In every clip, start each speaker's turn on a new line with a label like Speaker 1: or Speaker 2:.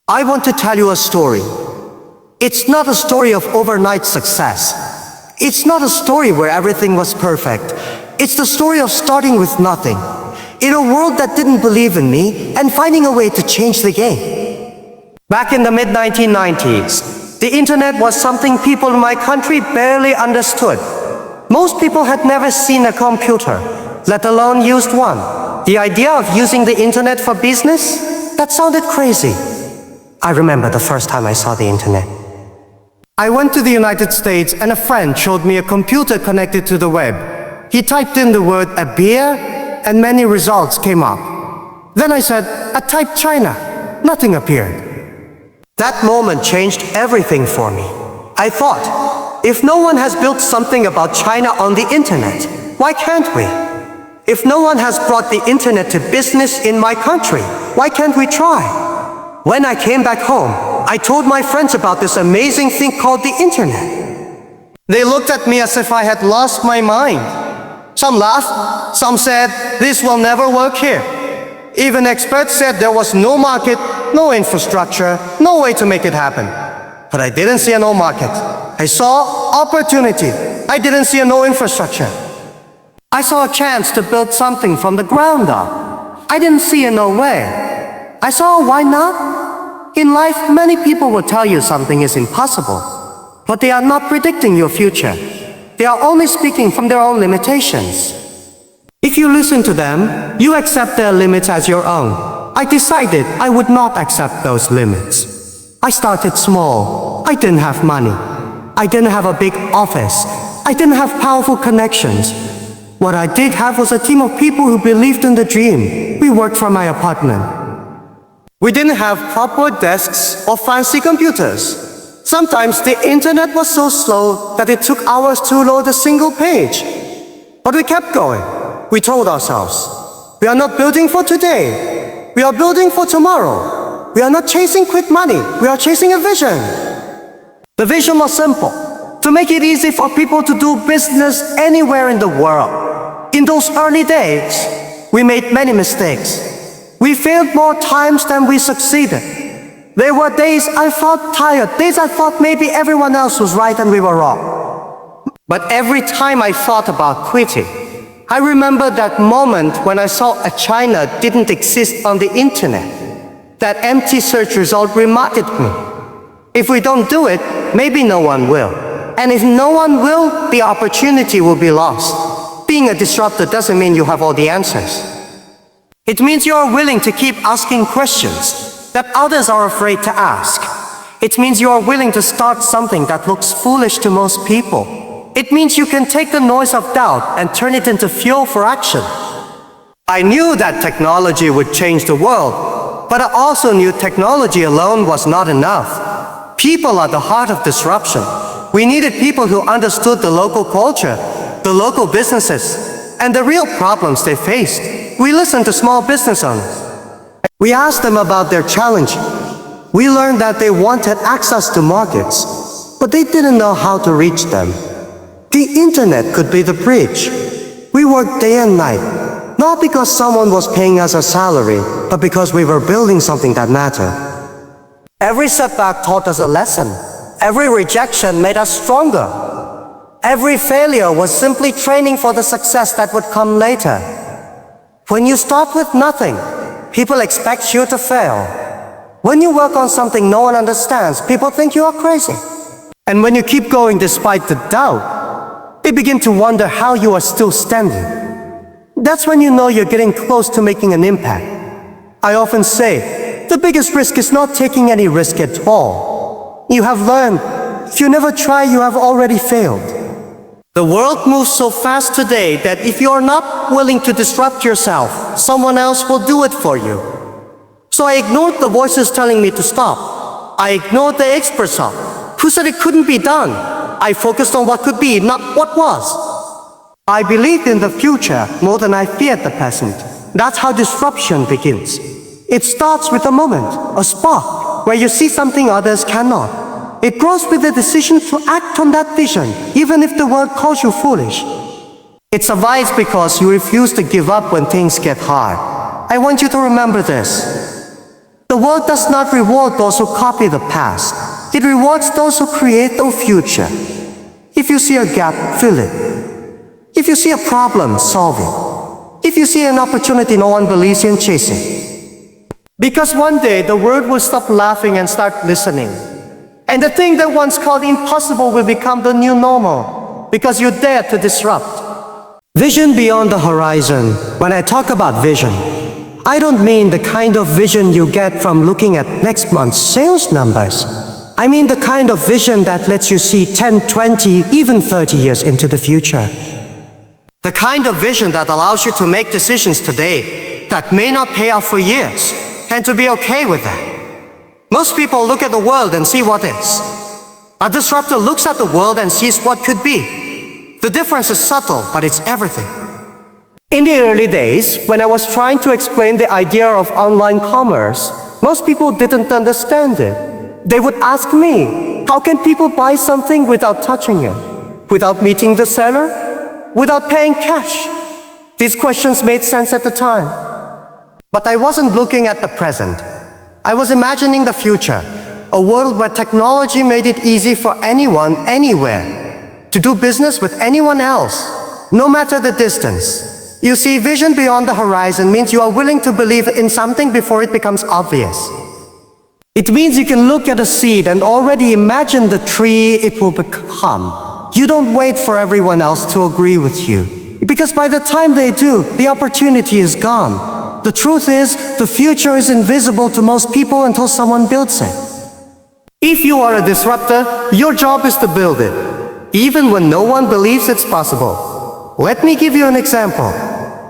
Speaker 1: I want to tell you a story. It's not a story of overnight success. It's not a story where everything was perfect. It's the story of starting with nothing, in a world that didn't believe in me, and finding a way to change the game. Back in the mid-1990s, the internet was something people in my country barely understood. Most people had never seen a computer, let alone used one. The idea of using the internet for business? That sounded crazy. I remember the first time I saw the internet. I went to the United States and a friend showed me a computer connected to the web. He typed in the word "a beer" and many results came up. Then I said, I typed China. Nothing appeared. That moment changed everything for me. I thought, if no one has built something about China on the internet, why can't we? If no one has brought the internet to business in my country, why can't we try? When I came back home, I told my friends about this amazing thing called the internet. They looked at me as if I had lost my mind. Some laughed, some said, this will never work here. Even experts said there was no market, no infrastructure, no way to make it happen. But I didn't see a no market. I saw opportunity. I didn't see a no infrastructure. I saw a chance to build something from the ground up. I didn't see a no way. I saw a why not. In life, many people will tell you something is impossible, but they are not predicting your future. They are only speaking from their own limitations. If you listen to them, you accept their limits as your own. I decided I would not accept those limits. I started small. I didn't have money. I didn't have a big office. I didn't have powerful connections. What I did have was a team of people who believed in the dream. We worked from my apartment. We didn't have proper desks or fancy computers. Sometimes the internet was so slow that it took hours to load a single page. But we kept going. We told ourselves, we are not building for today. We are building for tomorrow. We are not chasing quick money. We are chasing a vision. The vision was simple: to make it easy for people to do business anywhere in the world. In those early days, we made many mistakes. We failed more times than we succeeded. There were days I felt tired, days I thought maybe everyone else was right and we were wrong. But every time I thought about quitting, I remember that moment when I saw a China didn't exist on the internet. That empty search result reminded me, if we don't do it, maybe no one will. And if no one will, the opportunity will be lost. Being a disruptor doesn't mean you have all the answers. It means you are willing to keep asking questions that others are afraid to ask. It means you are willing to start something that looks foolish to most people. It means you can take the noise of doubt and turn it into fuel for action. I knew that technology would change the world, but I also knew technology alone was not enough. People are the heart of disruption. We needed people who understood the local culture, the local businesses, and the real problems they faced. We listened to small business owners. We asked them about their challenges. We learned that they wanted access to markets, but they didn't know how to reach them. The internet could be the bridge. We worked day and night, not because someone was paying us a salary, but because we were building something that mattered. Every setback taught us a lesson. Every rejection made us stronger. Every failure was simply training for the success that would come later. When you start with nothing, people expect you to fail. When you work on something no one understands, people think you are crazy. And when you keep going despite the doubt, they begin to wonder how you are still standing. That's when you know you're getting close to making an impact. I often say, the biggest risk is not taking any risk at all. You have learned, if you never try, you have already failed. The world moves so fast today that if you are not willing to disrupt yourself, someone else will do it for you. So I ignored the voices telling me to stop. I ignored the experts who said it couldn't be done. I focused on what could be, not what was. I believed in the future more than I feared the present. That's how disruption begins. It starts with a moment, a spark, where you see something others cannot. It grows with the decision to act on that vision, even if the world calls you foolish. It survives because you refuse to give up when things get hard. I want you to remember this. The world does not reward those who copy the past. It rewards those who create the future. If you see a gap, fill it. If you see a problem, solve it. If you see an opportunity no one believes in, chase it. Because one day the world will stop laughing and start listening. And the thing that once called impossible will become the new normal, because you dare to disrupt. Vision beyond the horizon. When I talk about vision, I don't mean the kind of vision you get from looking at next month's sales numbers. I mean the kind of vision that lets you see 10, 20, even 30 years into the future. The kind of vision that allows you to make decisions today that may not pay off for years, and to be okay with that. Most people look at the world and see what is. A disruptor looks at the world and sees what could be. The difference is subtle, but it's everything. In the early days, when I was trying to explain the idea of online commerce, most people didn't understand it. They would ask me, how can people buy something without touching it? Without meeting the seller? Without paying cash? These questions made sense at the time. But I wasn't looking at the present. I was imagining the future, a world where technology made it easy for anyone, anywhere, to do business with anyone else, no matter the distance. You see, vision beyond the horizon means you are willing to believe in something before it becomes obvious. It means you can look at a seed and already imagine the tree it will become. You don't wait for everyone else to agree with you, because by the time they do, the opportunity is gone. The truth is, the future is invisible to most people until someone builds it. If you are a disruptor, your job is to build it, even when no one believes it's possible. Let me give you an example.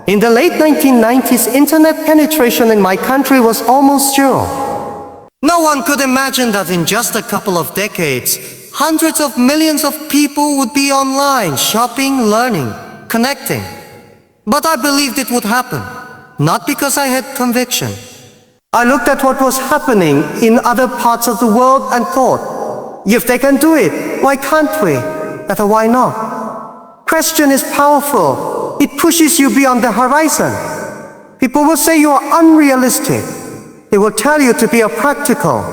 Speaker 1: In the late 1990s, internet penetration in my country was almost zero. No one could imagine that in just a couple of decades, hundreds of millions of people would be online, shopping, learning, connecting. But I believed it would happen. Not because I had conviction. I looked at what was happening in other parts of the world and thought, if they can do it, why can't we? Better, why not? Question is powerful. It pushes you beyond the horizon. People will say you are unrealistic. They will tell you to be practical.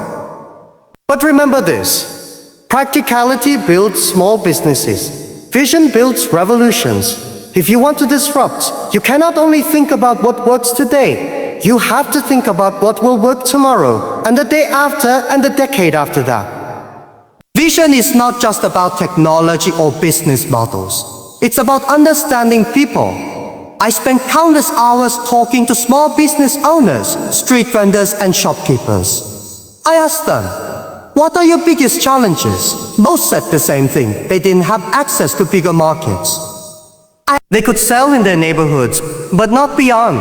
Speaker 1: But remember this, practicality builds small businesses. Vision builds revolutions. If you want to disrupt, you cannot only think about what works today. You have to think about what will work tomorrow, and the day after, and the decade after that. Vision is not just about technology or business models. It's about understanding people. I spent countless hours talking to small business owners, street vendors, and shopkeepers. I asked them, what are your biggest challenges? Most said the same thing. They didn't have access to bigger markets. They could sell in their neighborhoods, but not beyond.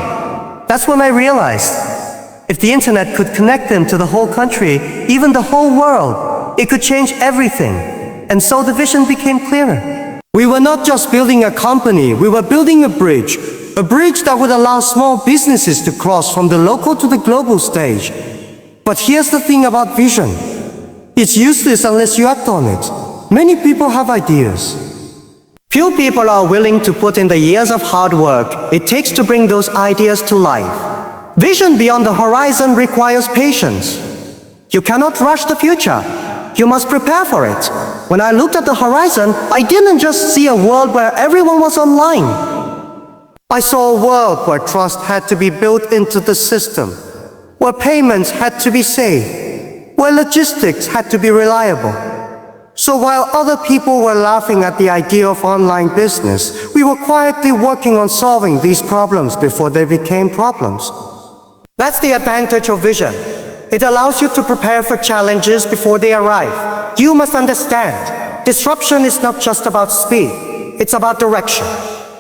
Speaker 1: That's when I realized, if the internet could connect them to the whole country, even the whole world, it could change everything. And so the vision became clearer. We were not just building a company, we were building a bridge that would allow small businesses to cross from the local to the global stage. But here's the thing about vision. It's useless unless you act on it. Many people have ideas. Few people are willing to put in the years of hard work it takes to bring those ideas to life. Vision beyond the horizon requires patience. You cannot rush the future. You must prepare for it. When I looked at the horizon, I didn't just see a world where everyone was online. I saw a world where trust had to be built into the system, where payments had to be safe, where logistics had to be reliable. So while other people were laughing at the idea of online business, we were quietly working on solving these problems before they became problems. That's the advantage of vision. It allows you to prepare for challenges before they arrive. You must understand, disruption is not just about speed, it's about direction.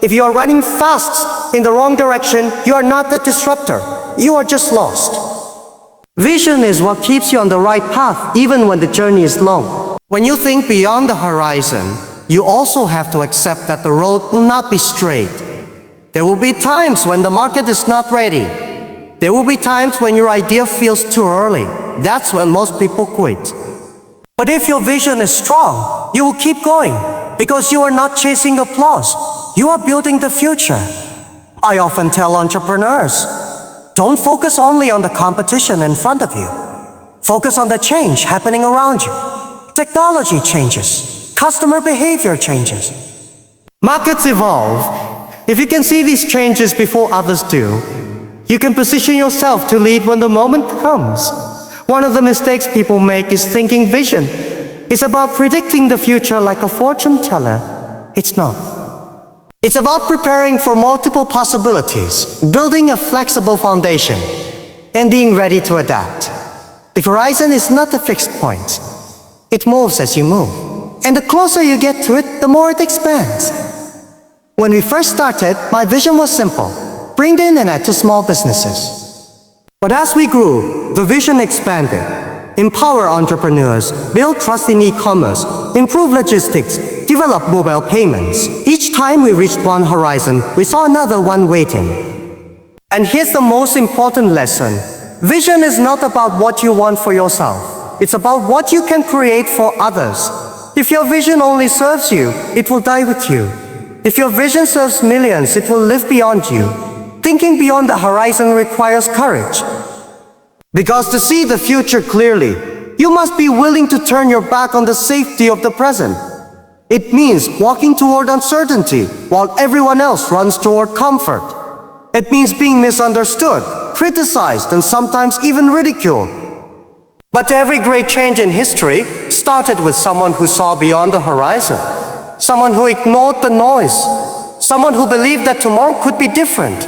Speaker 1: If you are running fast in the wrong direction, you are not the disruptor, you are just lost. Vision is what keeps you on the right path, even when the journey is long. When you think beyond the horizon, you also have to accept that the road will not be straight. There will be times when the market is not ready. There will be times when your idea feels too early. That's when most people quit. But if your vision is strong, you will keep going, because you are not chasing applause. You are building the future. I often tell entrepreneurs, Don't focus only on the competition in front of you. Focus on the change happening around you. Technology changes. Customer behavior changes. Markets evolve. If you can see these changes before others do, you can position yourself to lead when the moment comes. One of the mistakes people make is thinking vision. It's about predicting the future like a fortune teller. It's not. It's about preparing for multiple possibilities, building a flexible foundation, and being ready to adapt. The horizon is not a fixed point. It moves as you move. And the closer you get to it, the more it expands. When we first started, my vision was simple: bring the internet to small businesses. But as we grew, the vision expanded. Empower entrepreneurs, build trust in e-commerce, improve logistics, develop mobile payments. Each time we reached one horizon, we saw another one waiting. And here's the most important lesson. Vision is not about what you want for yourself. It's about what you can create for others. If your vision only serves you, it will die with you. If your vision serves millions, it will live beyond you. Thinking beyond the horizon requires courage. Because to see the future clearly, you must be willing to turn your back on the safety of the present. It means walking toward uncertainty while everyone else runs toward comfort. It means being misunderstood, criticized, and sometimes even ridiculed. But every great change in history started with someone who saw beyond the horizon, someone who ignored the noise, someone who believed that tomorrow could be different,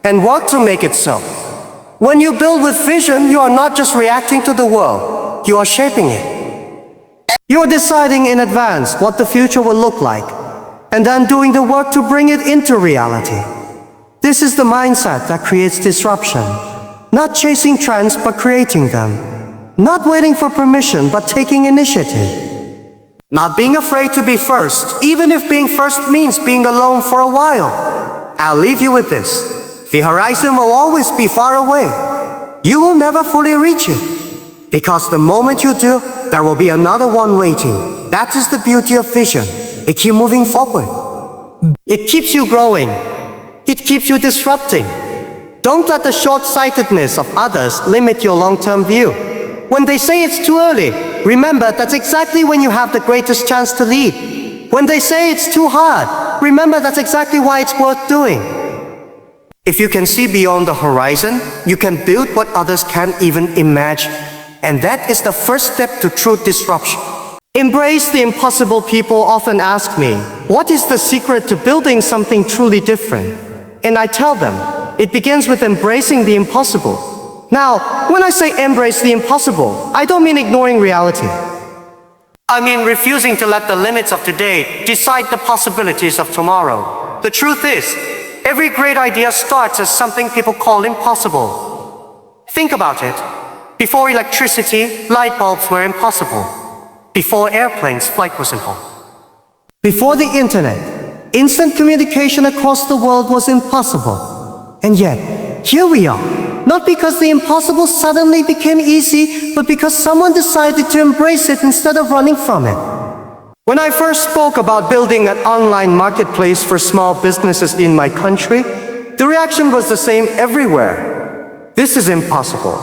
Speaker 1: and worked to make it so. When you build with vision, you are not just reacting to the world, you are shaping it. You are deciding in advance what the future will look like, and then doing the work to bring it into reality. This is the mindset that creates disruption. Not chasing trends, but creating them. Not waiting for permission, but taking initiative. Not being afraid to be first, even if being first means being alone for a while. I'll leave you with this. The horizon will always be far away. You will never fully reach it. Because the moment you do, there will be another one waiting. That is the beauty of vision. It keeps moving forward. It keeps you growing. It keeps you disrupting. Don't let the short-sightedness of others limit your long-term view. When they say it's too early, remember that's exactly when you have the greatest chance to lead. When they say it's too hard, remember that's exactly why it's worth doing. If you can see beyond the horizon, you can build what others can't even imagine. And that is the first step to true disruption. Embrace the impossible. People often ask me, what is the secret to building something truly different? And I tell them, it begins with embracing the impossible. Now, when I say embrace the impossible, I don't mean ignoring reality. I mean refusing to let the limits of today decide the possibilities of tomorrow. The truth is, every great idea starts as something people call impossible. Think about it. Before electricity, light bulbs were impossible. Before airplanes, flight was impossible. Before the internet, instant communication across the world was impossible. And yet, here we are. Not because the impossible suddenly became easy, but because someone decided to embrace it instead of running from it. When I first spoke about building an online marketplace for small businesses in my country, the reaction was the same everywhere. This is impossible.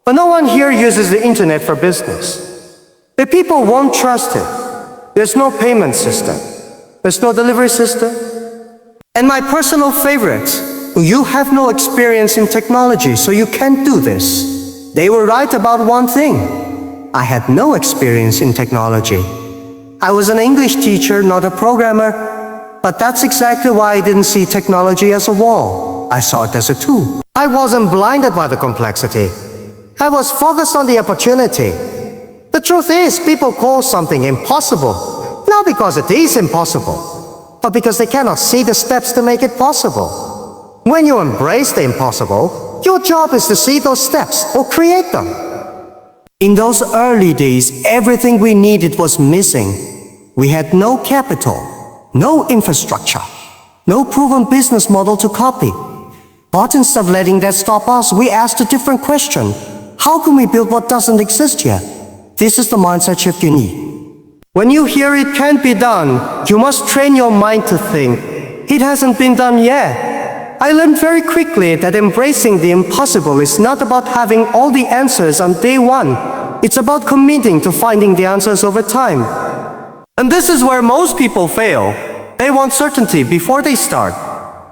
Speaker 1: But no one here uses the internet for business. The people won't trust it. There's no payment system. There's no delivery system. And my personal favorites, you have no experience in technology, so you can't do this. They were right about one thing. I had no experience in technology. I was an English teacher, not a programmer, but that's exactly why I didn't see technology as a wall. I saw it as a tool. I wasn't blinded by the complexity. I was focused on the opportunity. The truth is, people call something impossible, not because it is impossible, but because they cannot see the steps to make it possible. When you embrace the impossible, your job is to see those steps or create them. In those early days, everything we needed was missing. We had no capital, no infrastructure, no proven business model to copy. But instead of letting that stop us, we asked a different question. How can we build what doesn't exist yet? This is the mindset shift you need. When you hear it can't be done, you must train your mind to think, it hasn't been done yet. I learned very quickly that embracing the impossible is not about having all the answers on day one. It's about committing to finding the answers over time. And this is where most people fail. They want certainty before they start.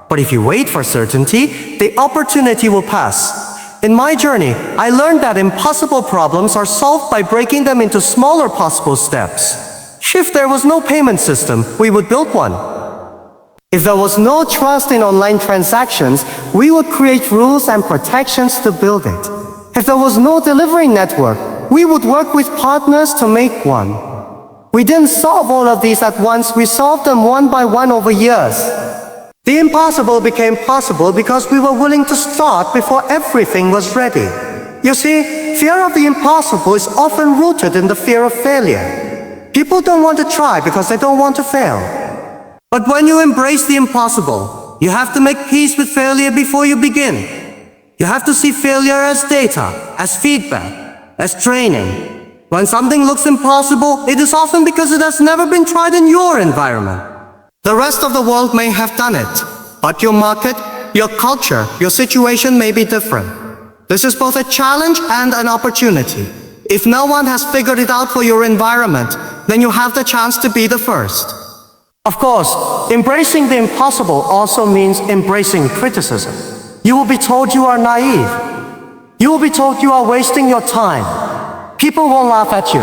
Speaker 1: But if you wait for certainty, the opportunity will pass. In my journey, I learned that impossible problems are solved by breaking them into smaller possible steps. If there was no payment system, we would build one. If there was no trust in online transactions, we would create rules and protections to build it. If there was no delivery network, we would work with partners to make one. We didn't solve all of these at once, we solved them one by one over years. The impossible became possible because we were willing to start before everything was ready. You see, fear of the impossible is often rooted in the fear of failure. People don't want to try because they don't want to fail. But when you embrace the impossible, you have to make peace with failure before you begin. You have to see failure as data, as feedback, as training. When something looks impossible, it is often because it has never been tried in your environment. The rest of the world may have done it, but your market, your culture, your situation may be different. This is both a challenge and an opportunity. If no one has figured it out for your environment, then you have the chance to be the first. Of course, embracing the impossible also means embracing criticism. You will be told you are naive. You will be told you are wasting your time. People won't laugh at you.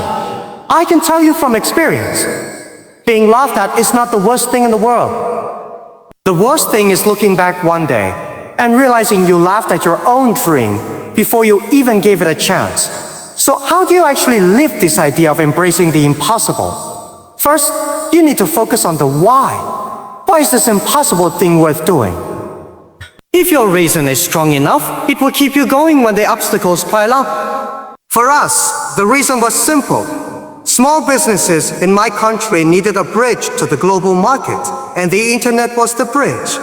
Speaker 1: I can tell you from experience. Being laughed at is not the worst thing in the world. The worst thing is looking back one day and realizing you laughed at your own dream before you even gave it a chance. So how do you actually live this idea of embracing the impossible? First, you need to focus on the why. Why is this impossible thing worth doing? If your reason is strong enough, it will keep you going when the obstacles pile up. For us, the reason was simple. Small businesses in my country needed a bridge to the global market, and the internet was the bridge.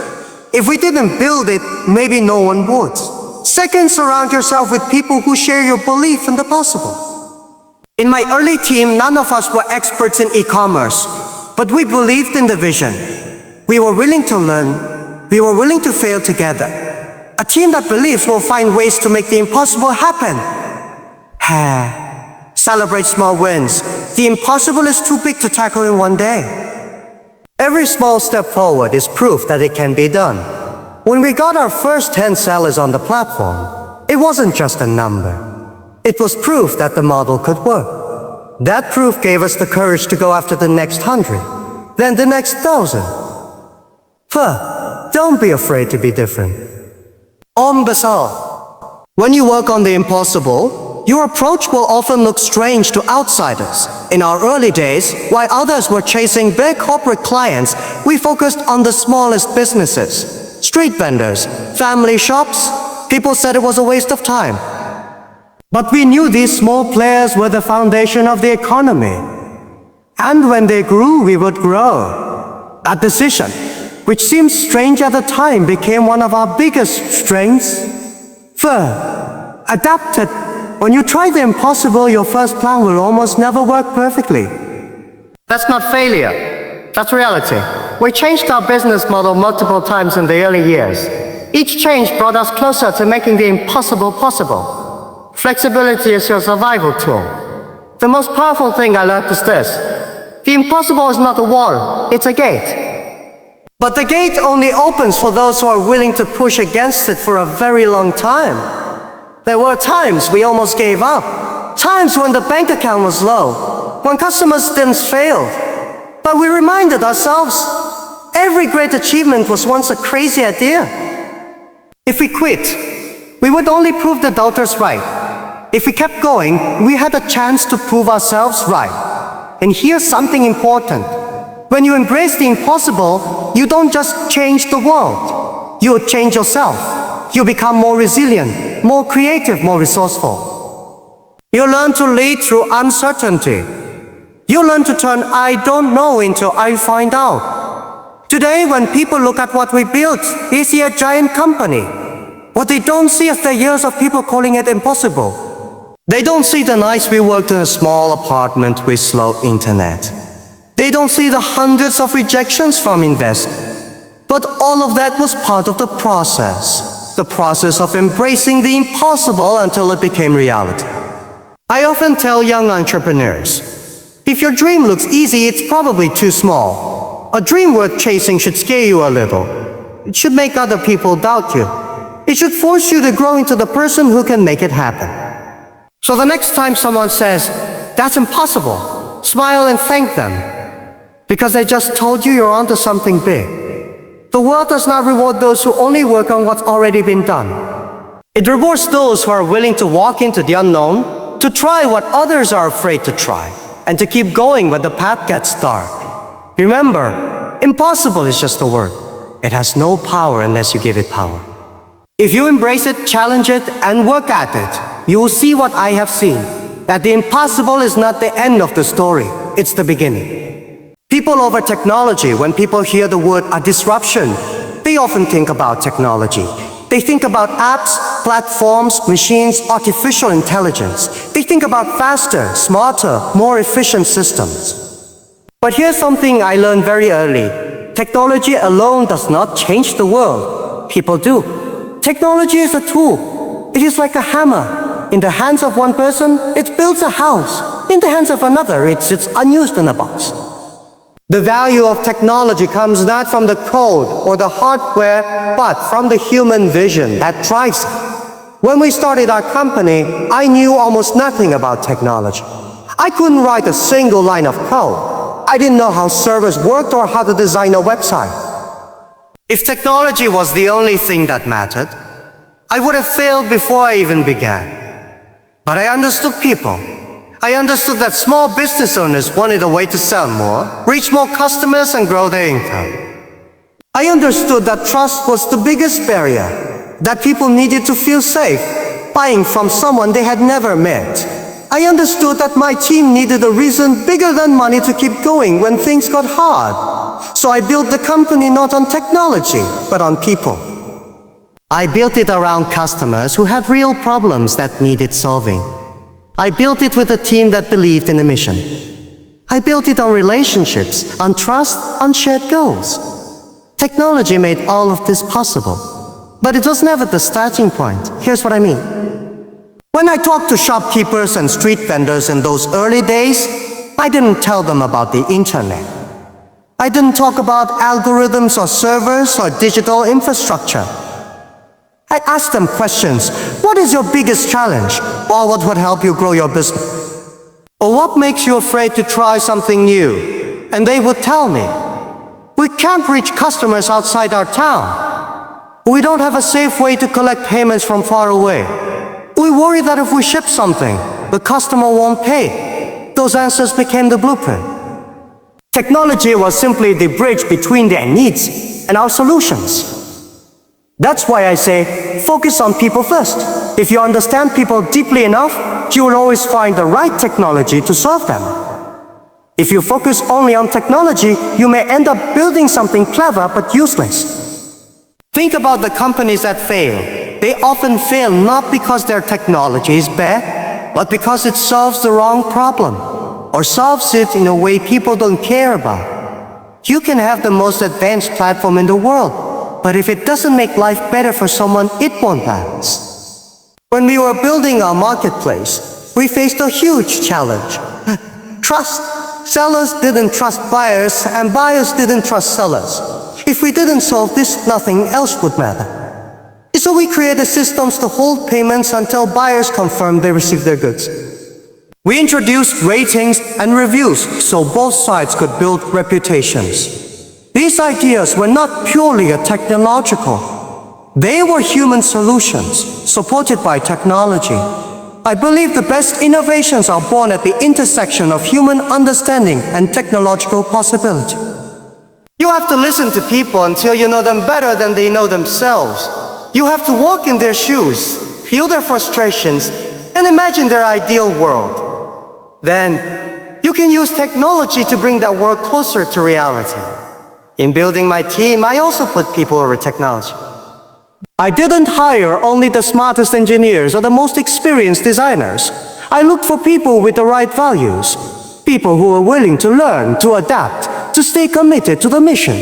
Speaker 1: If we didn't build it, maybe no one would. Second, surround yourself with people who share your belief in the possible. In my early team, none of us were experts in e-commerce, but we believed in the vision. We were willing to learn. We were willing to fail together. A team that believes will find ways to make the impossible happen. Celebrate small wins. The impossible is too big to tackle in one day. Every small step forward is proof that it can be done. When we got our first 10 sellers on the platform, it wasn't just a number. It was proof that the model could work. That proof gave us the courage to go after the next 100, then the next 1,000. Don't be afraid to be different. Om Basal. When you work on the impossible, your approach will often look strange to outsiders. In our early days, while others were chasing big corporate clients, we focused on the smallest businesses. Street vendors, family shops. People said it was a waste of time. But we knew these small players were the foundation of the economy. And when they grew, we would grow. That decision, which seemed strange at the time, became one of our biggest strengths. Adapted. When you try the impossible, your first plan will almost never work perfectly. That's not failure. That's reality. We changed our business model multiple times in the early years. Each change brought us closer to making the impossible possible. Flexibility is your survival tool. The most powerful thing I learned is this. The impossible is not a wall, it's a gate. But the gate only opens for those who are willing to push against it for a very long time. There were times we almost gave up. Times when the bank account was low. When customers didn't fail. But we reminded ourselves, every great achievement was once a crazy idea. If we quit, we would only prove the doubters right. If we kept going, we had a chance to prove ourselves right. And here's something important. When you embrace the impossible, you don't just change the world. You change yourself. You become more resilient, more creative, more resourceful. You learn to lead through uncertainty. You learn to turn I don't know into I find out. Today, when people look at what we built, they see a giant company. What they don't see is the years of people calling it impossible. They don't see the nights we worked in a small apartment with slow internet. They don't see the hundreds of rejections from investors. But all of that was part of the process of embracing the impossible until it became reality. I often tell young entrepreneurs, if your dream looks easy, it's probably too small. A dream worth chasing should scare you a little. It should make other people doubt you. It should force you to grow into the person who can make it happen. So the next time someone says, "That's impossible," smile and thank them, because they just told you you're onto something big. The world does not reward those who only work on what's already been done. It rewards those who are willing to walk into the unknown, to try what others are afraid to try, and to keep going when the path gets dark. Remember, impossible is just a word. It has no power unless you give it power. If you embrace it, challenge it, and work at it, you will see what I have seen, that the impossible is not the end of the story, it's the beginning. People over technology, when people hear the word a disruption, they often think about technology. They think about apps, platforms, machines, artificial intelligence. They think about faster, smarter, more efficient systems. But here's something I learned very early. Technology alone does not change the world. People do. Technology is a tool. It is like a hammer. In the hands of one person, it builds a house. In the hands of another, it sits unused in a box. The value of technology comes not from the code or the hardware, but from the human vision that drives it. When we started our company, I knew almost nothing about technology. I couldn't write a single line of code. I didn't know how servers worked or how to design a website. If technology was the only thing that mattered, I would have failed before I even began. But I understood people. I understood that small business owners wanted a way to sell more, reach more customers, and grow their income. I understood that trust was the biggest barrier, that people needed to feel safe, buying from someone they had never met. I understood that my team needed a reason bigger than money to keep going when things got hard. So I built the company not on technology, but on people. I built it around customers who had real problems that needed solving. I built it with a team that believed in the mission. I built it on relationships, on trust, on shared goals. Technology made all of this possible. But it was never the starting point. Here's what I mean. When I talked to shopkeepers and street vendors in those early days, I didn't tell them about the internet. I didn't talk about algorithms or servers or digital infrastructure. I asked them questions. What is your biggest challenge? Or what would help you grow your business? Or what makes you afraid to try something new? And they would tell me, we can't reach customers outside our town. We don't have a safe way to collect payments from far away. We worry that if we ship something, the customer won't pay. Those answers became the blueprint. Technology was simply the bridge between their needs and our solutions. That's why I say, focus on people first. If you understand people deeply enough, you will always find the right technology to solve them. If you focus only on technology, you may end up building something clever but useless. Think about the companies that fail. They often fail not because their technology is bad, but because it solves the wrong problem, or solves it in a way people don't care about. You can have the most advanced platform in the world, but if it doesn't make life better for someone, it won't last. When we were building our marketplace, we faced a huge challenge. Trust. Sellers didn't trust buyers, and buyers didn't trust sellers. If we didn't solve this, nothing else would matter. So we created systems to hold payments until buyers confirmed they received their goods. We introduced ratings and reviews so both sides could build reputations. These ideas were not purely technological. They were human solutions, supported by technology. I believe the best innovations are born at the intersection of human understanding and technological possibility. You have to listen to people until you know them better than they know themselves. You have to walk in their shoes, feel their frustrations, and imagine their ideal world. Then, you can use technology to bring that world closer to reality. In building my team, I also put people over technology. I didn't hire only the smartest engineers or the most experienced designers. I looked for people with the right values, people who were willing to learn, to adapt, to stay committed to the mission.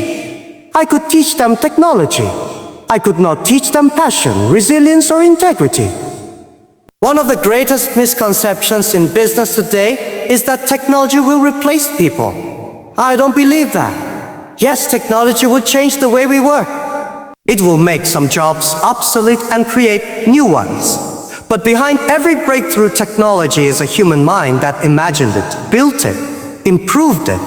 Speaker 1: I could teach them technology. I could not teach them passion, resilience, or integrity. One of the greatest misconceptions in business today is that technology will replace people. I don't believe that. Yes, technology will change the way we work. It will make some jobs obsolete and create new ones. But behind every breakthrough technology is a human mind that imagined it, built it, improved it.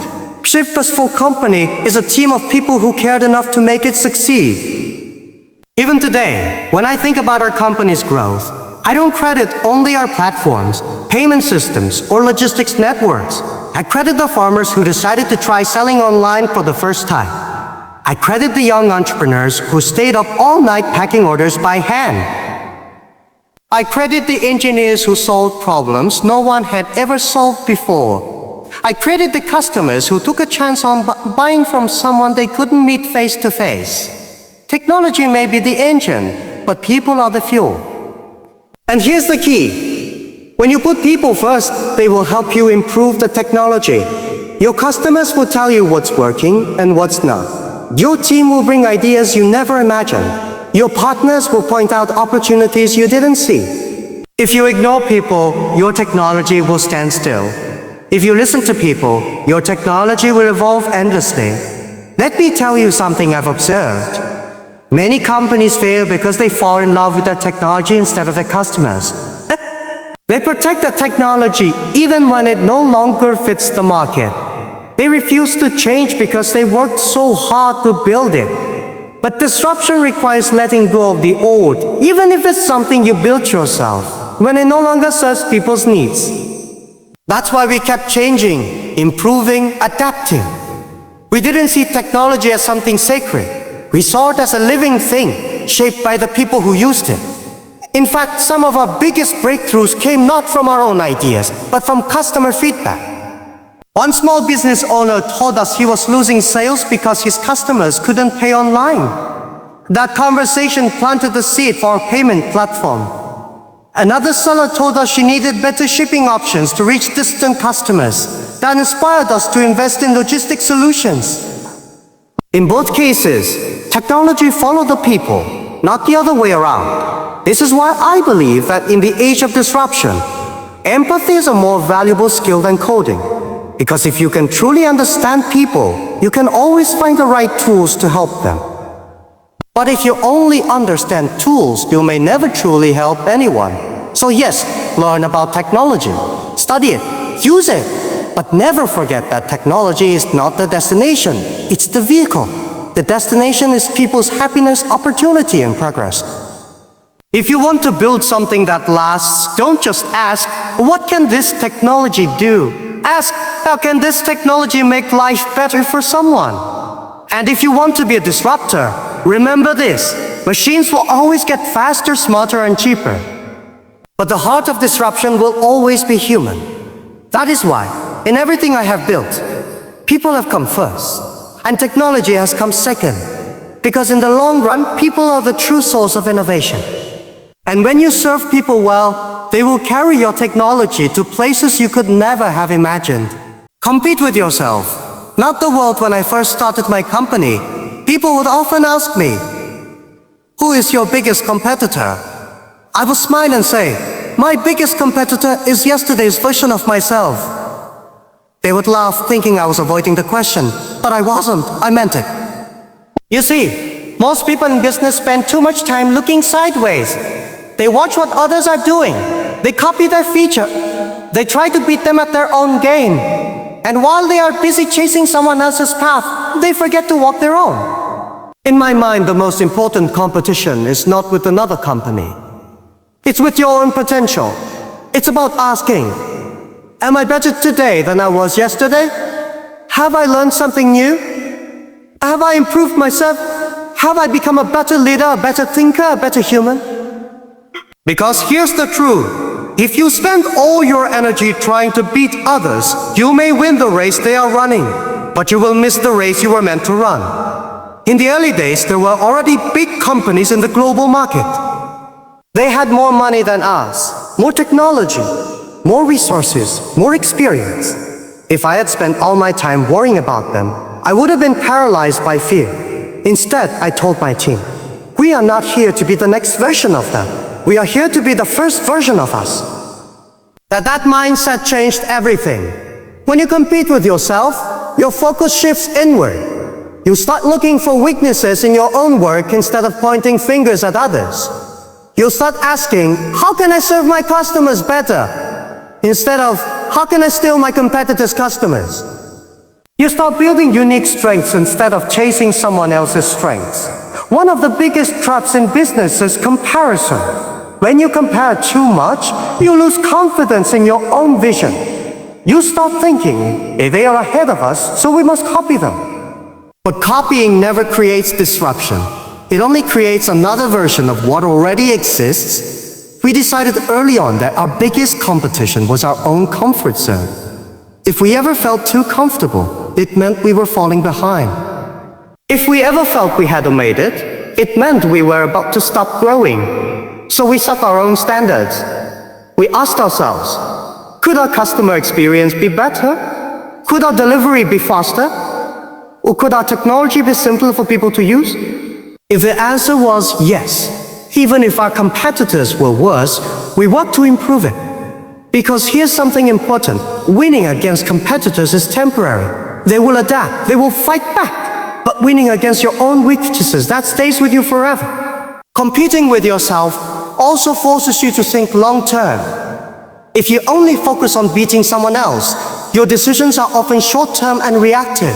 Speaker 1: Purposeful company is a team of people who cared enough to make it succeed. Even today, when I think about our company's growth, I don't credit only our platforms, payment systems, or logistics networks. I credit the farmers who decided to try selling online for the first time. I credit the young entrepreneurs who stayed up all night packing orders by hand. I credit the engineers who solved problems no one had ever solved before. I credit the customers who took a chance on buying from someone they couldn't meet face to face. Technology may be the engine, but people are the fuel. And here's the key. When you put people first, they will help you improve the technology. Your customers will tell you what's working and what's not. Your team will bring ideas you never imagined. Your partners will point out opportunities you didn't see. If you ignore people, your technology will stand still. If you listen to people, your technology will evolve endlessly. Let me tell you something I've observed. Many companies fail because they fall in love with their technology instead of their customers. They protect the technology even when it no longer fits the market. They refuse to change because they worked so hard to build it. But disruption requires letting go of the old, even if it's something you built yourself, when it no longer serves people's needs. That's why we kept changing, improving, adapting. We didn't see technology as something sacred. We saw it as a living thing, shaped by the people who used it. In fact, some of our biggest breakthroughs came not from our own ideas, but from customer feedback. One small business owner told us he was losing sales because his customers couldn't pay online. That conversation planted the seed for our payment platform. Another seller told us she needed better shipping options to reach distant customers. That inspired us to invest in logistics solutions. In both cases, technology followed the people, not the other way around. This is why I believe that in the age of disruption, empathy is a more valuable skill than coding. Because if you can truly understand people, you can always find the right tools to help them. But if you only understand tools, you may never truly help anyone. So yes, learn about technology, study it, use it, but never forget that technology is not the destination, it's the vehicle. The destination is people's happiness, opportunity, and progress. If you want to build something that lasts, don't just ask, what can this technology do? Ask, how can this technology make life better for someone? And if you want to be a disruptor, remember this, machines will always get faster, smarter, and cheaper. But the heart of disruption will always be human. That is why, in everything I have built, people have come first, and technology has come second. Because in the long run, people are the true source of innovation. And when you serve people well, they will carry your technology to places you could never have imagined. Compete with yourself, not the world. When I first started my company, people would often ask me, who is your biggest competitor? I would smile and say, my biggest competitor is yesterday's version of myself. They would laugh, thinking I was avoiding the question, but I wasn't, I meant it. You see, most people in business spend too much time looking sideways. They watch what others are doing. They copy their feature. They try to beat them at their own game. And while they are busy chasing someone else's path, they forget to walk their own. In my mind, the most important competition is not with another company. It's with your own potential. It's about asking, am I better today than I was yesterday? Have I learned something new? Have I improved myself? Have I become a better leader, a better thinker, a better human? Because here's the truth. If you spend all your energy trying to beat others, you may win the race they are running, but you will miss the race you were meant to run. In the early days, there were already big companies in the global market. They had more money than us, more technology, more resources, more experience. If I had spent all my time worrying about them, I would have been paralyzed by fear. Instead, I told my team, we are not here to be the next version of them. We are here to be the first version of us. That mindset changed everything. When you compete with yourself, your focus shifts inward. You start looking for weaknesses in your own work instead of pointing fingers at others. You start asking, how can I serve my customers better? Instead of, how can I steal my competitors' customers? You start building unique strengths instead of chasing someone else's strengths. One of the biggest traps in business is comparison. When you compare too much, you lose confidence in your own vision. You start thinking, they are ahead of us, so we must copy them. But copying never creates disruption. It only creates another version of what already exists. We decided early on that our biggest competition was our own comfort zone. If we ever felt too comfortable, it meant we were falling behind. If we ever felt we had made it, it meant we were about to stop growing. So we set our own standards. We asked ourselves, could our customer experience be better? Could our delivery be faster? Or could our technology be simpler for people to use? If the answer was yes, even if our competitors were worse, we worked to improve it. Because here's something important, winning against competitors is temporary. They will adapt, they will fight back. But winning against your own weaknesses, that stays with you forever. Competing with yourself also forces you to think long term. If you only focus on beating someone else, your decisions are often short term and reactive.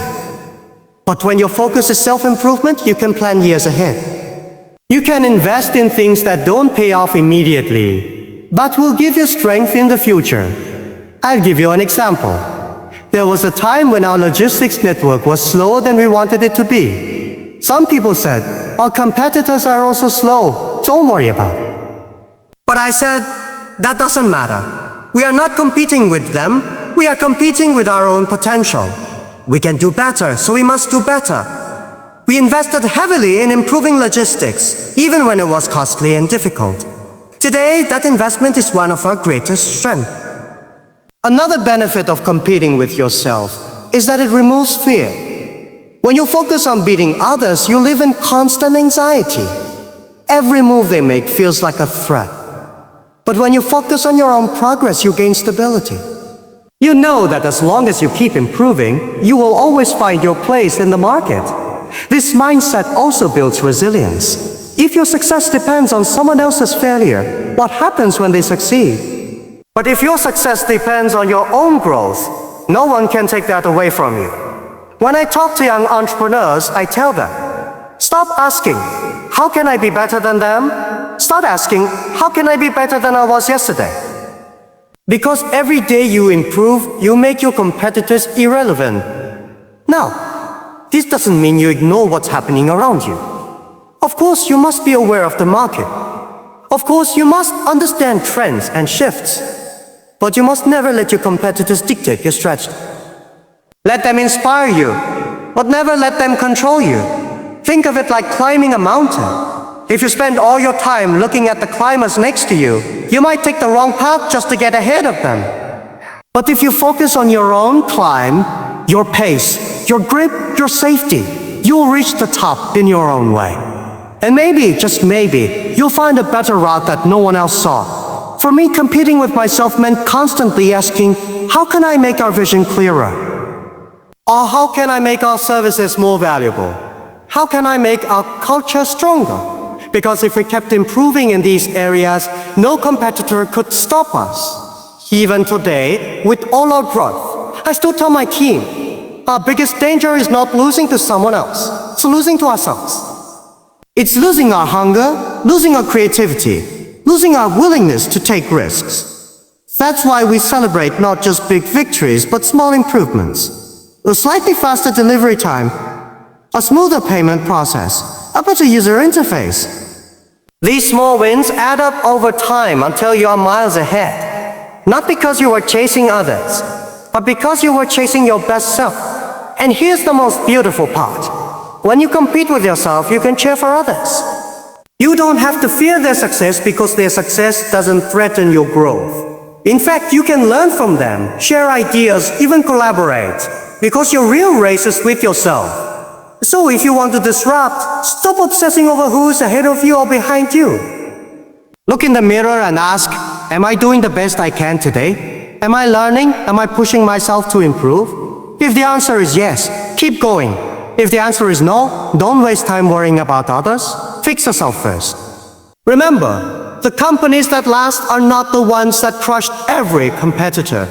Speaker 1: But when your focus is self-improvement, you can plan years ahead. You can invest in things that don't pay off immediately, but will give you strength in the future. I'll give you an example. There was a time when our logistics network was slower than we wanted it to be. Some people said, our competitors are also slow, don't worry about it. But I said, that doesn't matter. We are not competing with them, we are competing with our own potential. We can do better, so we must do better. We invested heavily in improving logistics, even when it was costly and difficult. Today, that investment is one of our greatest strengths. Another benefit of competing with yourself is that it removes fear. When you focus on beating others, you live in constant anxiety. Every move they make feels like a threat. But when you focus on your own progress, you gain stability. You know that as long as you keep improving, you will always find your place in the market. This mindset also builds resilience. If your success depends on someone else's failure, what happens when they succeed? But if your success depends on your own growth, no one can take that away from you. When I talk to young entrepreneurs, I tell them, stop asking, how can I be better than them? Start asking, how can I be better than I was yesterday? Because every day you improve, you make your competitors irrelevant. Now, this doesn't mean you ignore what's happening around you. Of course, you must be aware of the market. Of course, you must understand trends and shifts. But you must never let your competitors dictate your strategy. Let them inspire you, but never let them control you. Think of it like climbing a mountain. If you spend all your time looking at the climbers next to you, you might take the wrong path just to get ahead of them. But if you focus on your own climb, your pace, your grip, your safety, you'll reach the top in your own way. And maybe, just maybe, you'll find a better route that no one else saw. For me, competing with myself meant constantly asking, how can I make our vision clearer? Or how can I make our services more valuable? How can I make our culture stronger? Because if we kept improving in these areas, no competitor could stop us. Even today, with all our growth, I still tell my team, our biggest danger is not losing to someone else, it's losing to ourselves. It's losing our hunger, losing our creativity, losing our willingness to take risks. That's why we celebrate not just big victories, but small improvements. A slightly faster delivery time, a smoother payment process, a better user interface. These small wins add up over time until you are miles ahead. Not because you were chasing others, but because you were chasing your best self. And here's the most beautiful part. When you compete with yourself, you can cheer for others. You don't have to fear their success because their success doesn't threaten your growth. In fact, you can learn from them, share ideas, even collaborate, because your real race is with yourself. So if you want to disrupt, stop obsessing over who's ahead of you or behind you. Look in the mirror and ask, am I doing the best I can today? Am I learning? Am I pushing myself to improve? If the answer is yes, keep going. If the answer is no, don't waste time worrying about others. Fix yourself first. Remember, the companies that last are not the ones that crushed every competitor.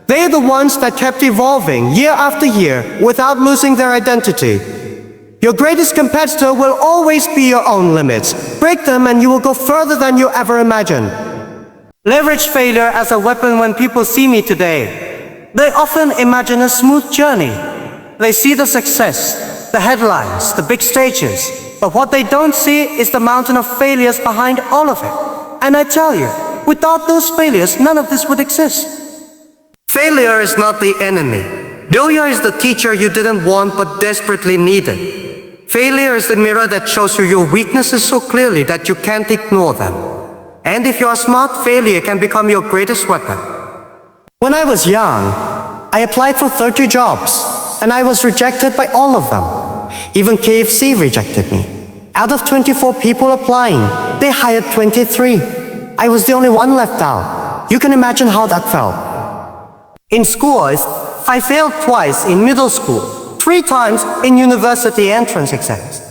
Speaker 1: They're the ones that kept evolving year after year without losing their identity. Your greatest competitor will always be your own limits. Break them and you will go further than you ever imagined. Leverage failure as a weapon. When people see me today, they often imagine a smooth journey. They see the success, the headlines, the big stages. But what they don't see is the mountain of failures behind all of it. And I tell you, without those failures, none of this would exist. Failure is not the enemy. Failure is the teacher you didn't want but desperately needed. Failure is the mirror that shows you your weaknesses so clearly that you can't ignore them. And if you are smart, failure can become your greatest weapon. When I was young, I applied for 30 jobs, and I was rejected by all of them. Even KFC rejected me. Out of 24 people applying, they hired 23. I was the only one left out. You can imagine how that felt. In schools, I failed twice in middle school, 3 times in university entrance exams.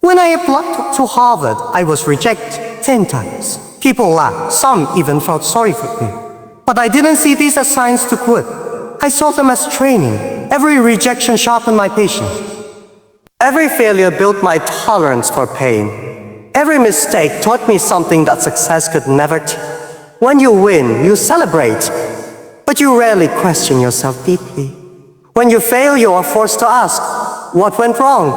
Speaker 1: When I applied to Harvard, I was rejected 10 times. People laughed, some even felt sorry for me. But I didn't see these as signs to quit. I saw them as training. Every rejection sharpened my patience. Every failure built my tolerance for pain. Every mistake taught me something that success could never teach. When you win, you celebrate, but you rarely question yourself deeply. When you fail, you are forced to ask, what went wrong?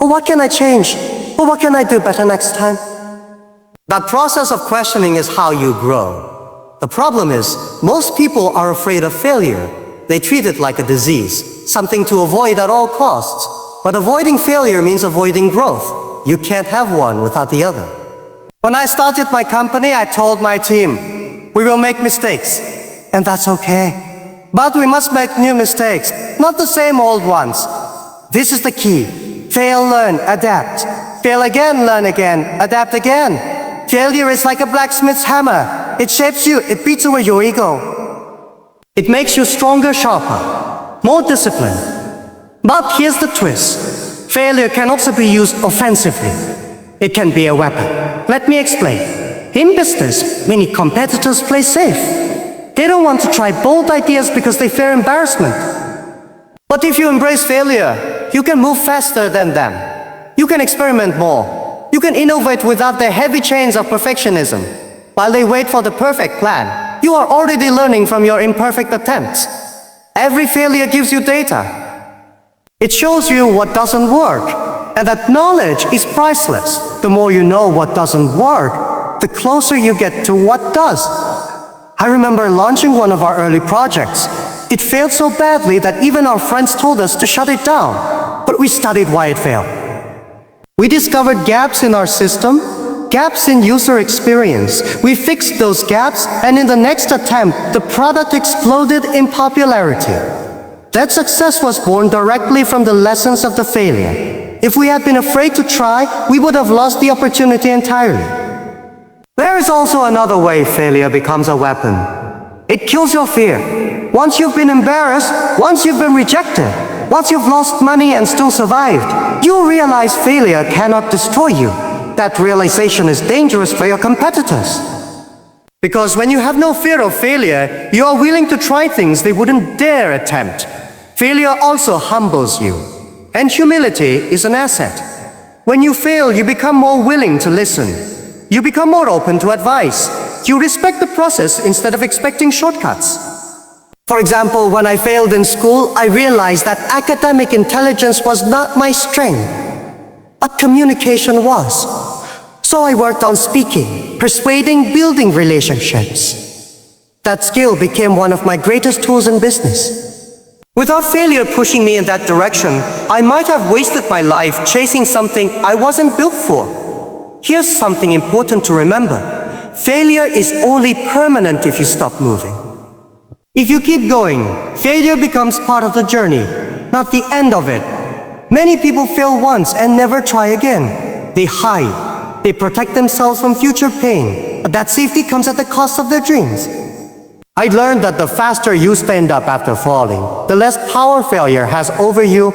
Speaker 1: Or what can I change? Or what can I do better next time? That process of questioning is how you grow. The problem is, most people are afraid of failure. They treat it like a disease, something to avoid at all costs. But avoiding failure means avoiding growth. You can't have one without the other. When I started my company, I told my team, we will make mistakes, and that's okay. But we must make new mistakes, not the same old ones. This is the key. Fail, learn, adapt. Fail again, learn again, adapt again. Failure is like a blacksmith's hammer. It shapes you, it beats away your ego. It makes you stronger, sharper, more disciplined. But here's the twist. Failure can also be used offensively. It can be a weapon. Let me explain. In business, many competitors play safe. They don't want to try bold ideas because they fear embarrassment. But if you embrace failure, you can move faster than them. You can experiment more. You can innovate without the heavy chains of perfectionism. While they wait for the perfect plan, you are already learning from your imperfect attempts. Every failure gives you data. It shows you what doesn't work, and that knowledge is priceless. The more you know what doesn't work, the closer you get to what does. I remember launching one of our early projects. It failed so badly that even our friends told us to shut it down. But we studied why it failed. We discovered gaps in our system, gaps in user experience. We fixed those gaps, and in the next attempt, the product exploded in popularity. That success was born directly from the lessons of the failure. If we had been afraid to try, we would have lost the opportunity entirely. There is also another way failure becomes a weapon. It kills your fear. Once you've been embarrassed, once you've been rejected, once you've lost money and still survived, you realize failure cannot destroy you. That realization is dangerous for your competitors. Because when you have no fear of failure, you are willing to try things they wouldn't dare attempt. Failure also humbles you. And humility is an asset. When you fail, you become more willing to listen. You become more open to advice. You respect the process instead of expecting shortcuts. For example, when I failed in school, I realized that academic intelligence was not my strength, but communication was. So I worked on speaking, persuading, building relationships. That skill became one of my greatest tools in business. Without failure pushing me in that direction, I might have wasted my life chasing something I wasn't built for. Here's something important to remember. Failure is only permanent if you stop moving. If you keep going, failure becomes part of the journey, not the end of it. Many people fail once and never try again. They hide. They protect themselves from future pain. But that safety comes at the cost of their dreams. I learned that the faster you stand up after falling, the less power failure has over you.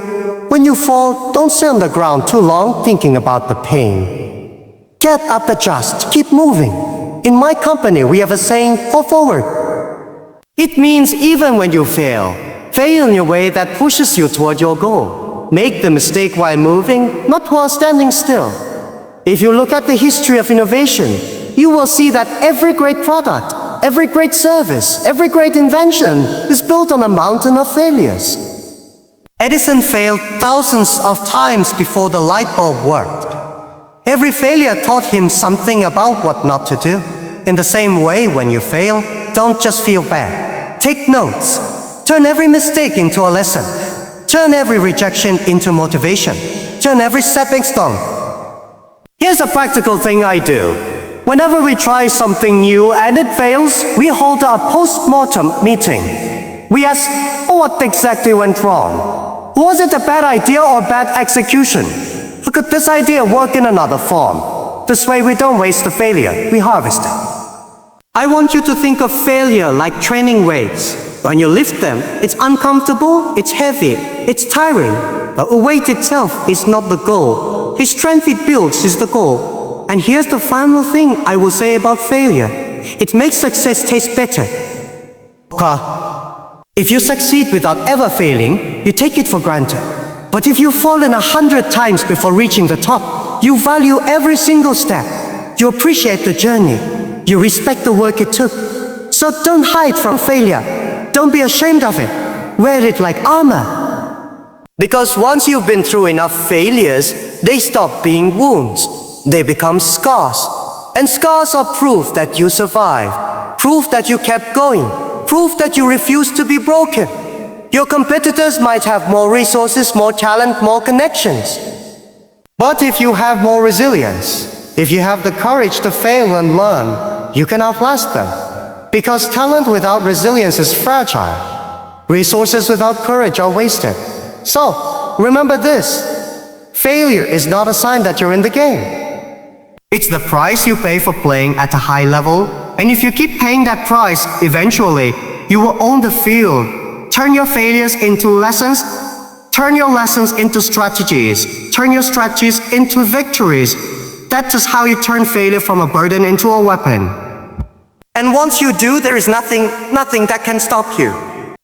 Speaker 1: When you fall, don't stay on the ground too long thinking about the pain. Get up, adjust, keep moving. In my company, we have a saying, fall forward. It means even when you fail in a way that pushes you toward your goal. Make the mistake while moving, not while standing still. If you look at the history of innovation, you will see that every great product, every great service, every great invention is built on a mountain of failures. Edison failed thousands of times before the light bulb worked. Every failure taught him something about what not to do. In the same way, when you fail, don't just feel bad. Take notes. Turn every mistake into a lesson. Turn every rejection into motivation. Turn every stepping stone. Here's a practical thing I do. Whenever we try something new and it fails, we hold a post-mortem meeting. We ask, what exactly went wrong? Was it a bad idea or bad execution? Or could this idea work in another form? This way we don't waste the failure, we harvest it. I want you to think of failure like training weights. When you lift them, it's uncomfortable, it's heavy, it's tiring. But the weight itself is not the goal. The strength it builds is the goal. And here's the final thing I will say about failure. It makes success taste better. If you succeed without ever failing, you take it for granted. But if you've fallen 100 times before reaching the top, you value every single step. You appreciate the journey. You respect the work it took. So don't hide from failure. Don't be ashamed of it. Wear it like armor. Because once you've been through enough failures, they stop being wounds. They become scars. And scars are proof that you survived. Proof that you kept going. Proof that you refused to be broken. Your competitors might have more resources, more talent, more connections. But if you have more resilience, if you have the courage to fail and learn, you can outlast them. Because talent without resilience is fragile. Resources without courage are wasted. So, remember this. Failure is not a sign that you're in the game. It's the price you pay for playing at a high level. And if you keep paying that price, eventually, you will own the field. Turn your failures into lessons. Turn your lessons into strategies. Turn your strategies into victories. That's just how you turn failure from a burden into a weapon. And once you do, there is nothing that can stop you.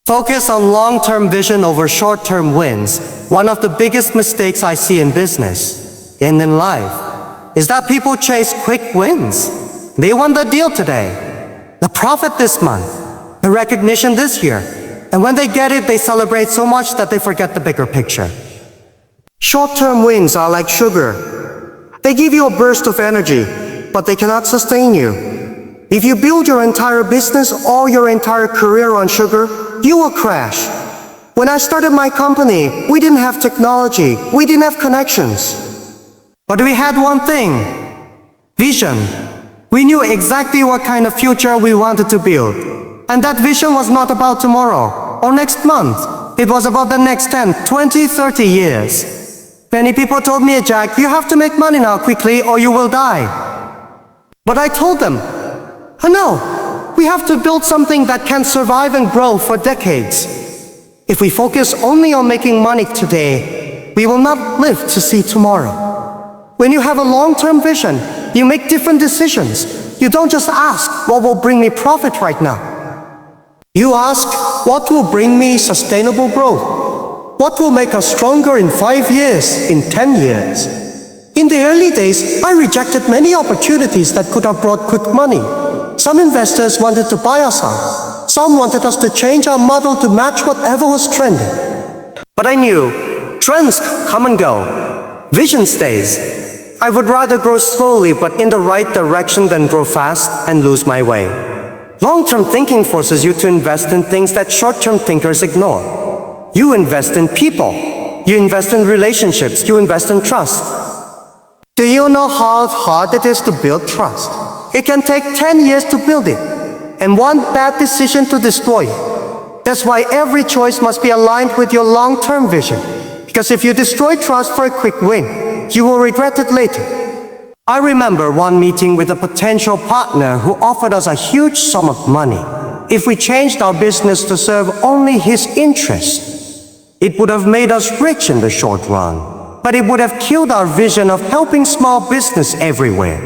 Speaker 1: Focus on long-term vision over short-term wins. One of the biggest mistakes I see in business and in life is that people chase quick wins. They won the deal today, the profit this month, the recognition this year. And when they get it, they celebrate so much that they forget the bigger picture. Short-term wins are like sugar. They give you a burst of energy, but they cannot sustain you. If you build your entire business or your entire career on sugar, you will crash. When I started my company, we didn't have technology, we didn't have connections. But we had one thing, vision. We knew exactly what kind of future we wanted to build. And that vision was not about tomorrow or next month. It was about the next 10, 20, 30 years. Many people told me, Jack, you have to make money now quickly or you will die. But I told them, no, we have to build something that can survive and grow for decades. If we focus only on making money today, we will not live to see tomorrow. When you have a long-term vision, you make different decisions. You don't just ask, what will bring me profit right now? You ask, what will bring me sustainable growth? What will make us stronger in 5 years, in 10 years? In the early days, I rejected many opportunities that could have brought quick money. Some investors wanted to buy us out. Some wanted us to change our model to match whatever was trending. But I knew, trends come and go. Vision stays. I would rather grow slowly but in the right direction than grow fast and lose my way. Long-term thinking forces you to invest in things that short-term thinkers ignore. You invest in people. You invest in relationships. You invest in trust. Do you know how hard it is to build trust? It can take 10 years to build it, and one bad decision to destroy it. That's why every choice must be aligned with your long-term vision. Because if you destroy trust for a quick win, you will regret it later. I remember one meeting with a potential partner who offered us a huge sum of money if we changed our business to serve only his interests. It would have made us rich in the short run, but it would have killed our vision of helping small business everywhere.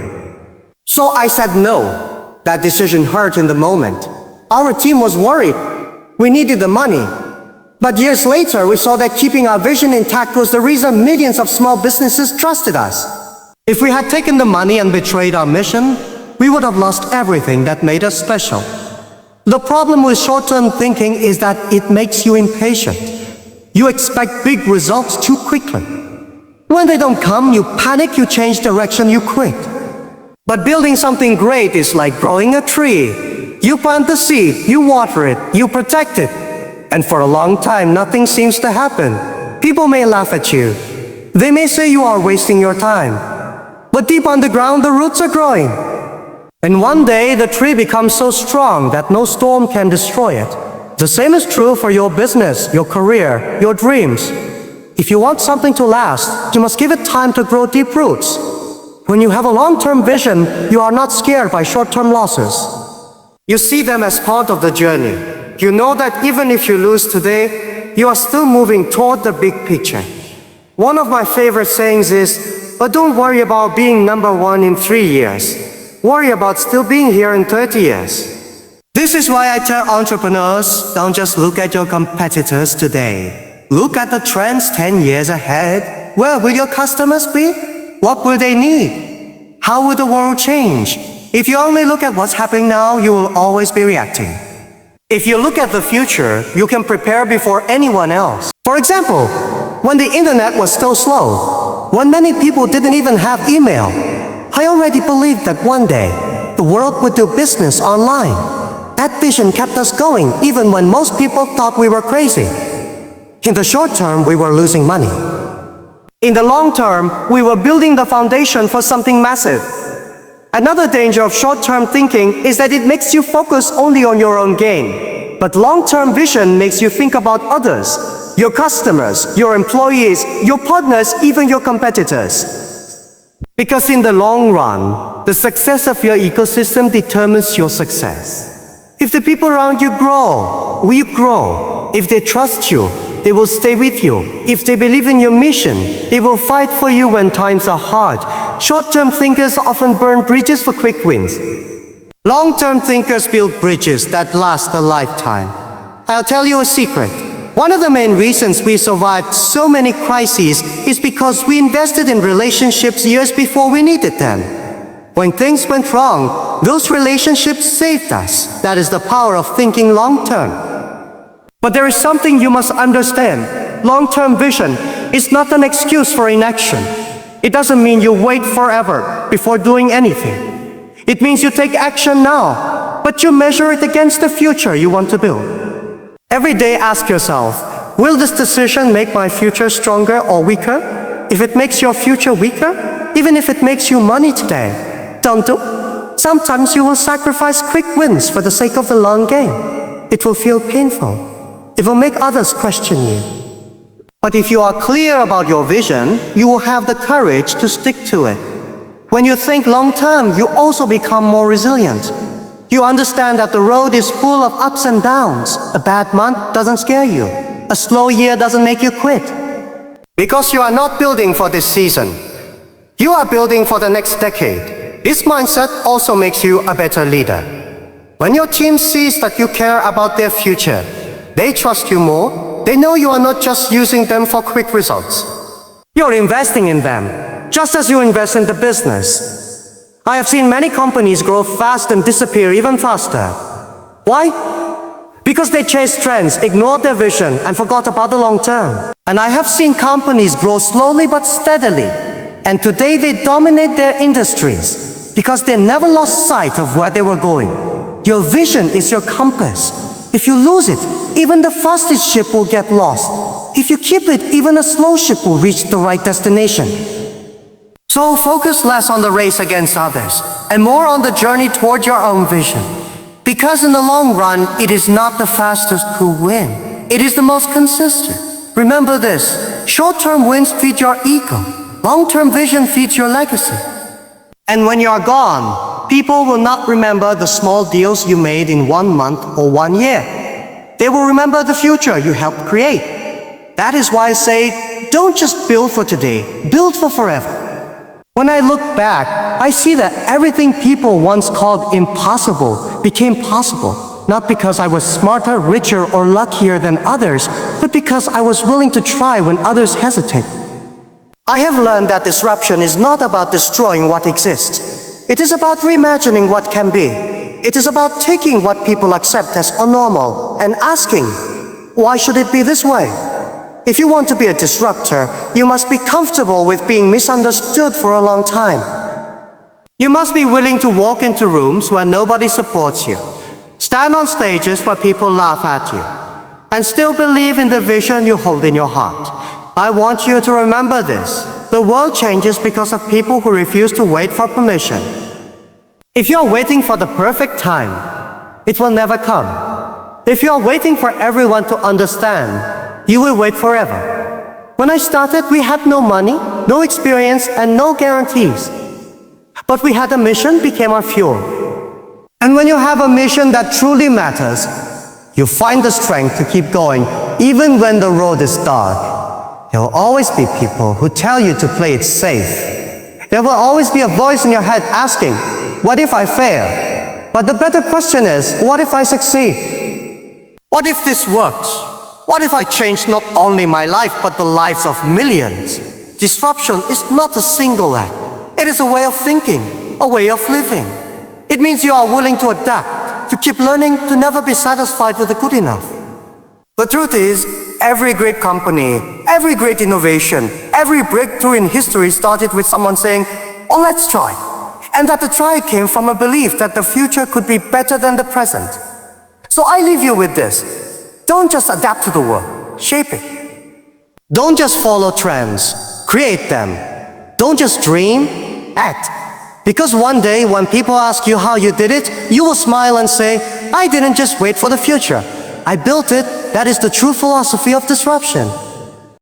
Speaker 1: So I said no. That decision hurt in the moment. Our team was worried. We needed the money. But years later, we saw that keeping our vision intact was the reason millions of small businesses trusted us. If we had taken the money and betrayed our mission, we would have lost everything that made us special. The problem with short-term thinking is that it makes you impatient. You expect big results too quickly. When they don't come, you panic, you change direction, you quit. But building something great is like growing a tree. You plant the seed, you water it, you protect it. And for a long time, nothing seems to happen. People may laugh at you. They may say you are wasting your time. But deep underground, the roots are growing. And one day, the tree becomes so strong that no storm can destroy it. The same is true for your business, your career, your dreams. If you want something to last, you must give it time to grow deep roots. When you have a long-term vision, you are not scared by short-term losses. You see them as part of the journey. You know that even if you lose today, you are still moving toward the big picture. One of my favorite sayings is, but don't worry about being number one in 3 years. Worry about still being here in 30 years. This is why I tell entrepreneurs, don't just look at your competitors today. Look at the trends 10 years ahead. Where will your customers be? What will they need? How will the world change? If you only look at what's happening now, you will always be reacting. If you look at the future, you can prepare before anyone else. For example, when the internet was still slow, when many people didn't even have email, I already believed that one day, the world would do business online. That vision kept us going even when most people thought we were crazy. In the short term, we were losing money. In the long term, we were building the foundation for something massive. Another danger of short-term thinking is that it makes you focus only on your own gain. But long-term vision makes you think about others, your customers, your employees, your partners, even your competitors. Because in the long run, the success of your ecosystem determines your success. If the people around you grow, will you grow? If they trust you, they will stay with you. If they believe in your mission, they will fight for you when times are hard. Short-term thinkers often burn bridges for quick wins. Long-term thinkers build bridges that last a lifetime. I'll tell you a secret. One of the main reasons we survived so many crises is because we invested in relationships years before we needed them. When things went wrong, those relationships saved us. That is the power of thinking long-term. But there is something you must understand. Long-term vision is not an excuse for inaction. It doesn't mean you wait forever before doing anything. It means you take action now, but you measure it against the future you want to build. Every day ask yourself, will this decision make my future stronger or weaker? If it makes your future weaker, even if it makes you money today, don't do it. Sometimes you will sacrifice quick wins for the sake of the long game. It will feel painful. It will make others question you. But if you are clear about your vision, you will have the courage to stick to it. When you think long-term, you also become more resilient. You understand that the road is full of ups and downs. A bad month doesn't scare you. A slow year doesn't make you quit. Because you are not building for this season. You are building for the next decade. This mindset also makes you a better leader. When your team sees that you care about their future, they trust you more. They know you are not just using them for quick results. You're investing in them, just as you invest in the business. I have seen many companies grow fast and disappear even faster. Why? Because they chased trends, ignored their vision, and forgot about the long term. And I have seen companies grow slowly but steadily. And today they dominate their industries because they never lost sight of where they were going. Your vision is your compass. If you lose it, even the fastest ship will get lost. If you keep it, even a slow ship will reach the right destination. So focus less on the race against others, and more on the journey toward your own vision. Because in the long run, it is not the fastest who win. It is the most consistent. Remember this, short-term wins feed your ego. Long-term vision feeds your legacy. And when you're gone, people will not remember the small deals you made in 1 month or 1 year. They will remember the future you helped create. That is why I say, don't just build for today, build for forever. When I look back, I see that everything people once called impossible became possible, not because I was smarter, richer, or luckier than others, but because I was willing to try when others hesitate. I have learned that disruption is not about destroying what exists. It is about reimagining what can be. It is about taking what people accept as normal and asking, why should it be this way? If you want to be a disruptor, you must be comfortable with being misunderstood for a long time. You must be willing to walk into rooms where nobody supports you, stand on stages where people laugh at you, and still believe in the vision you hold in your heart. I want you to remember this. The world changes because of people who refuse to wait for permission. If you're waiting for the perfect time, it will never come. If you're waiting for everyone to understand, you will wait forever. When I started, we had no money, no experience, and no guarantees. But we had a mission, became our fuel. And when you have a mission that truly matters, you find the strength to keep going, even when the road is dark. There will always be people who tell you to play it safe. There will always be a voice in your head asking, what if I fail? But the better question is, what if I succeed? What if this works? What if I change not only my life, but the lives of millions? Disruption is not a single act. It is a way of thinking, a way of living. It means you are willing to adapt, to keep learning, to never be satisfied with the good enough. The truth is, every great company, every great innovation, every breakthrough in history started with someone saying, oh, let's try. And that the try came from a belief that the future could be better than the present. So I leave you with this. Don't just adapt to the world, shape it. Don't just follow trends, create them. Don't just dream, act. Because one day when people ask you how you did it, you will smile and say, I didn't just wait for the future. I built it. That is the true philosophy of disruption.